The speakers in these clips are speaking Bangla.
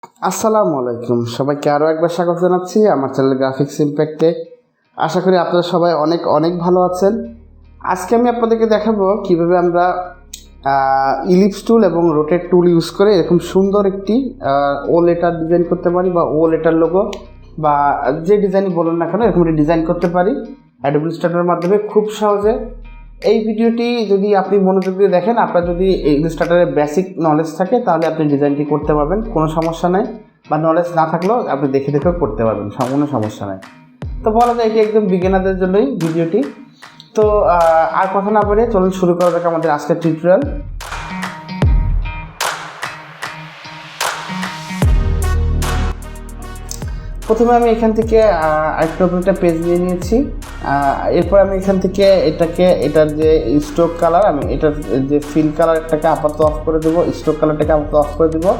আসসালামু আলাইকুম, সবাইকে আরও একবার স্বাগত জানাচ্ছি আমার চ্যানেল গ্রাফিক্স ইম্প্যাক্টে। আশা করি আপনারা সবাই অনেক অনেক ভালো আছেন। আজকে আমি আপনাদেরকে দেখাবো কীভাবে আমরা ইলিপস টুল এবং রোটেট টুল ইউজ করে এরকম সুন্দর একটি ও লেটার ডিজাইন করতে পারি, বা ও লেটার লোগো বা যে ডিজাইনই বলুন না কেন এরকম ডিজাইন করতে পারি অ্যাডোবি ইলাস্ট্রেটরের মাধ্যমে খুব সহজে। এই ভিডিওটি যদি আপনি মনোযোগ দিয়ে দেখেন, আপনার যদি ইলাস্ট্রেটরের বেসিক নলেজ থাকে তাহলে আপনি ডিজাইনটি করতে পারবেন, কোনো সমস্যা নেই। বা নলেজ না থাকলেও আপনি দেখে দেখেও করতে পারবেন, কোনো সমস্যা নেই। তো বলা যায় এটি একদম বিগিনারদের জন্যই ভিডিওটি। তো আর কথা না বলে চলুন শুরু করা যাক আমাদের আজকের টিউটোরিয়াল। প্রথমে আমি এখান থেকে একটা পেজ নিয়ে নিয়েছি। এরপর আমি এখান থেকে এটার যে স্ট্রোক কালার, আমি এটার যে ফিল কালারটাকে আপাতত অফ করে দেবো, স্ট্রোক কালারটাকে আপাতত অফ করে দেবো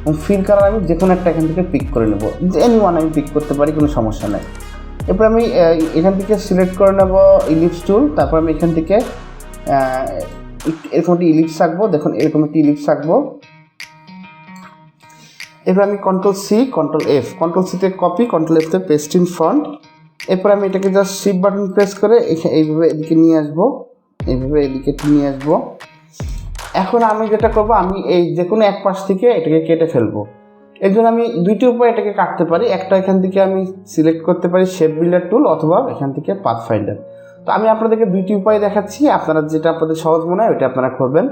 এবং ফিল কালার আমি যে কোনো একটা এখান থেকে পিক করে নেবো, যে এনি ওয়ান আমি পিক করতে পারি, কোনো সমস্যা নেই। এরপর আমি এখান থেকে সিলেক্ট করে নেবো ইলিপস টুল। তারপর আমি এখান থেকে এরকম একটি ইলিপস আঁকবো, দেখুন এরকম একটি ইলিপস আঁকবো। এবার আমি control C, control F, control সিতে কপি, কন্ট্রোল এফতে পেস্ট ইন ফ্রন্ট। এরপর আমি এটাকে জাস্ট শিফট বাটন প্রেস করে এইভাবে এদিকে নিয়ে আসবো, এইভাবে এদিকে নিয়ে আসবো। এখন আমি যেটা করবো, আমি এই যে কোনো এক পাশ থেকে এটাকে কেটে ফেলবো। এর জন্য আমি দুইটি উপায় এটাকে কাটতে পারি। একটা এখান থেকে আমি সিলেক্ট করতে পারি শেপ বিল্ডার টুল, অথবা এখান থেকে পাথ ফাইন্ডার। তো আমি আপনাদেরকে দুইটি উপায় দেখাচ্ছি, আপনারা যেটা আপনাদের সহজ মনে হয় ওইটা আপনারা করবেন।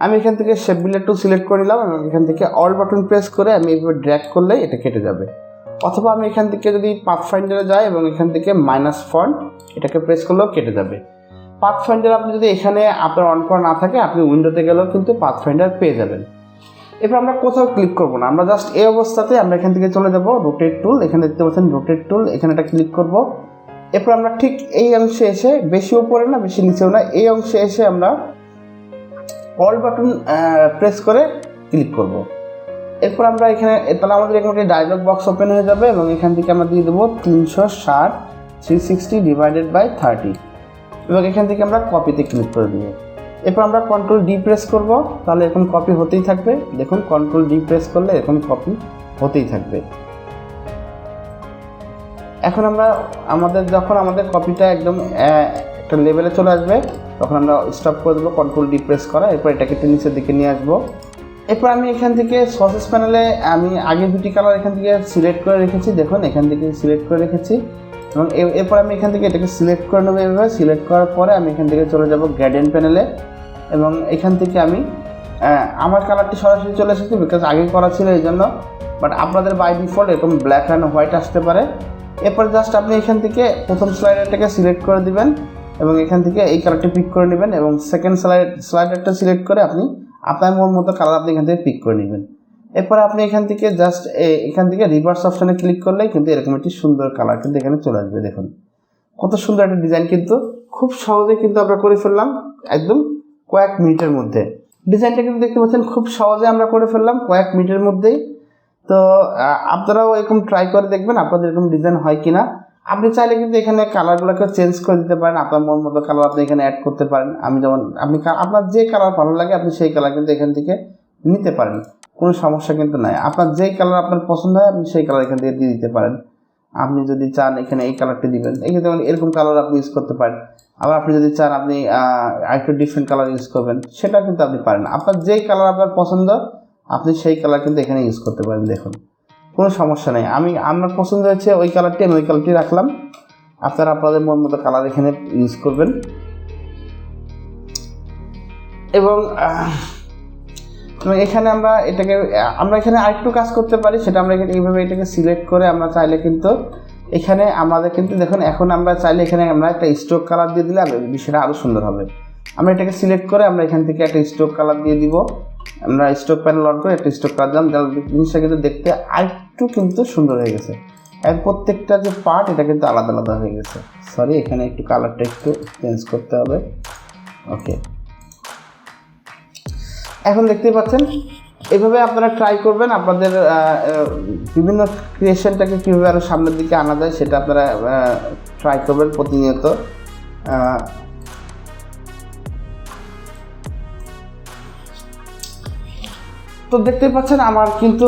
আমি এখান থেকে শেপ বিল্ডার টুল সিলেক্ট করে নিলাম এবং এখান থেকে অল বাটন প্রেস করে আমি এইভাবে ড্র্যাগ করলেই এটা কেটে যাবে। অথবা আমি এখান থেকে যদি পাথ ফাইন্ডারে যাই এবং এখান থেকে মাইনাস ফন্ট এটাকে প্রেস করলেও কেটে যাবে। পাথ ফাইন্ডার আপনি যদি এখানে আপনার অন করা না থাকে, আপনি উইন্ডোতে গেলেও কিন্তু পাথ ফাইন্ডার পেয়ে যাবেন। এরপর আমরা কোথাও ক্লিক করবো না, আমরা জাস্ট এই অবস্থাতে আমরা এখান থেকে চলে যাব রোটেট টুল, এখানে দেখতে পাচ্ছেন রোটেট টুল, এখানে একটা ক্লিক করব। এরপর আমরা ঠিক এই অংশে এসে, বেশি উপরে না বেশি নিচেও না, এই অংশে এসে আমরা অল বাটন প্রেস করে ক্লিক করব। এরপর আমরা এখানে তাহলে আমাদের এখানে একটা ডায়লগ বক্স ওপেন হয়ে যাবে এবং এখান থেকে আমরা দিয়ে দেবো 360 360 ডিভাইডেড বাই 30 এবং এখান থেকে আমরা কপিতে ক্লিক করে দেবো। এরপর আমরা কন্ট্রোল ডি প্রেস করব, তাহলে এরকম কপি হতেই থাকবে। দেখুন কন্ট্রোল ডি প্রেস করলে এরকম কপি হতেই থাকবে। এখন আমরা যখন আমাদের কপিটা একদম একটা লেভেলে চলে আসবে তখন আমরা স্টপ করে দেবো কন্ট্রোল ডি প্রেস করা। এরপর এটাকে একটু নিচের দিকে নিয়ে আসবো। এরপর আমি এখান থেকে সোর্সেস প্যানেলে আমি আগে দুটি কালার এখান থেকে সিলেক্ট করে রেখেছি, দেখুন এখান থেকে সিলেক্ট করে রেখেছি এবং এরপর আমি এখান থেকে এটাকে সিলেক্ট করে নেবো। এভাবে সিলেক্ট করার পরে আমি এখান থেকে চলে যাব গ্রেডিয়েন্ট প্যানেলে এবং এখান থেকে আমি আমার কালারটি সরাসরি চলে এসেছি, বিকজ আগে করা ছিল এই জন্য, বাট আপনাদের বাই ডিফল্ট এরকম ব্ল্যাক অ্যান্ড হোয়াইট আসতে পারে। এরপর জাস্ট আপনি এখান থেকে প্রথম স্লাইডারটাকে সিলেক্ট করে দিবেন এবং এখান থেকে এই কালারটি পিক করে নেবেন এবং সেকেন্ড স্লাইডারটা সিলেক্ট করে আপনি আপনার মন মতো কালার আপনি এখান থেকে পিক করে নেবেন। এরপরে আপনি এখান থেকে জাস্ট এখান থেকে রিভার্স অপশানে ক্লিক করলেই কিন্তু এরকম একটি সুন্দর কালার কিন্তু এখানে চলে আসবে। দেখুন কত সুন্দর একটা ডিজাইন, কিন্তু খুব সহজে কিন্তু আমরা করে ফেললাম একদম কয়েক মিনিটের মধ্যে। ডিজাইনটা কিন্তু দেখতে পাচ্ছেন খুব সহজে আমরা করে ফেললাম কয়েক মিনিটের মধ্যেই। তো আপনারাও এরকম ট্রাই করে দেখবেন আপনাদের এরকম ডিজাইন হয় কিনা। আপনি চাইলে কিন্তু এখানে কালারগুলোকে চেঞ্জ করে দিতে পারেন, আপনার মন মতো কালার আপনি এখানে অ্যাড করতে পারেন। আমি যেমন আপনার যে কালার ভালো লাগে আপনি সেই কালার কিন্তু এখান থেকে নিতে পারেন, কোনো সমস্যা কিন্তু নাই। আপনার যেই কালার আপনার পছন্দ হয় আপনি সেই কালার এখান থেকে দিয়ে দিতে পারেন। আপনি যদি চান এখানে এই কালারটি দিবেন, এখানে এরকম কালার আপনি ইউজ করতে পারেন। আবার আপনি যদি চান আপনি আরেকটু ডিফারেন্ট কালার ইউজ করবেন, সেটা কিন্তু আপনি পারেন। আপনার যেই কালার আপনার পছন্দ আপনি সেই কালার কিন্তু এখানে ইউজ করতে পারেন। দেখুন কোনো সমস্যা নেই, আমার পছন্দ হয়েছে ওই কালারটি, আমি ওই কালারটি রাখলাম। আপনারা আপনাদের মন মতো কালার এখানে ইউজ করবেন। এবং এখানে আমরা এখানে আরেকটু কাজ করতে পারি, সেটা আমরা এখানে এইভাবে এটাকে সিলেক্ট করে আমরা চাইলে কিন্তু এখানে আমাদের কিন্তু দেখুন এখন আমরা চাইলে এখানে আমরা একটা স্ট্রোক কালার দিয়ে দিলে বিষয়টা আরও সুন্দর হবে। আমরা এটাকে সিলেক্ট করে আমরা এখান থেকে একটা স্ট্রোক কালার দিয়ে দিব। আমরা স্ট্রোক প্যানেল অন করে একটা স্ট্রোক কালার দিলাম, জিনিসটা কিন্তু দেখতে আরেকটু কিন্তু সুন্দর হয়ে গেছে। আর প্রত্যেকটা যে পার্ট এটা কিন্তু আলাদা আলাদা হয়ে গেছে। সরি, এখানে একটু কালারটা একটু চেঞ্জ করতে হবে। ওকে, এখন দেখতেই পাচ্ছেন এভাবে আপনারা ট্রাই করবেন। আপনাদের বিভিন্ন ক্রিয়েশনটাকে কীভাবে আরও সামনের দিকে আনা যায় সেটা আপনারা ট্রাই করবেন প্রতিনিয়ত। তো দেখতেই পাচ্ছেন আমার কিন্তু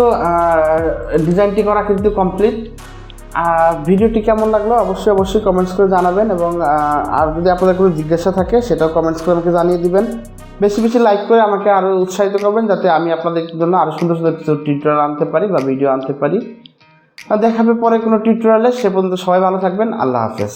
ডিজাইনটি করা কিন্তু কমপ্লিট। ভিডিওটি কেমন লাগলো অবশ্যই কমেন্টস করে জানাবেন, এবং আর যদি আপনাদের কোনো জিজ্ঞাসা থাকে সেটাও কমেন্টস করে আমাকে জানিয়ে দিবেন। বেশি লাইক করে আমাকে আরও উৎসাহিত করবেন, যাতে আমি আপনাদের জন্য আরও সুন্দর কিছু টিউটোরিয়াল আনতে পারি বা ভিডিও আনতে পারি। দেখাবে পরে কোনো টিউটোরিয়ালে। সে পর্যন্ত সবাই ভালো থাকবেন। আল্লাহ হাফেজ।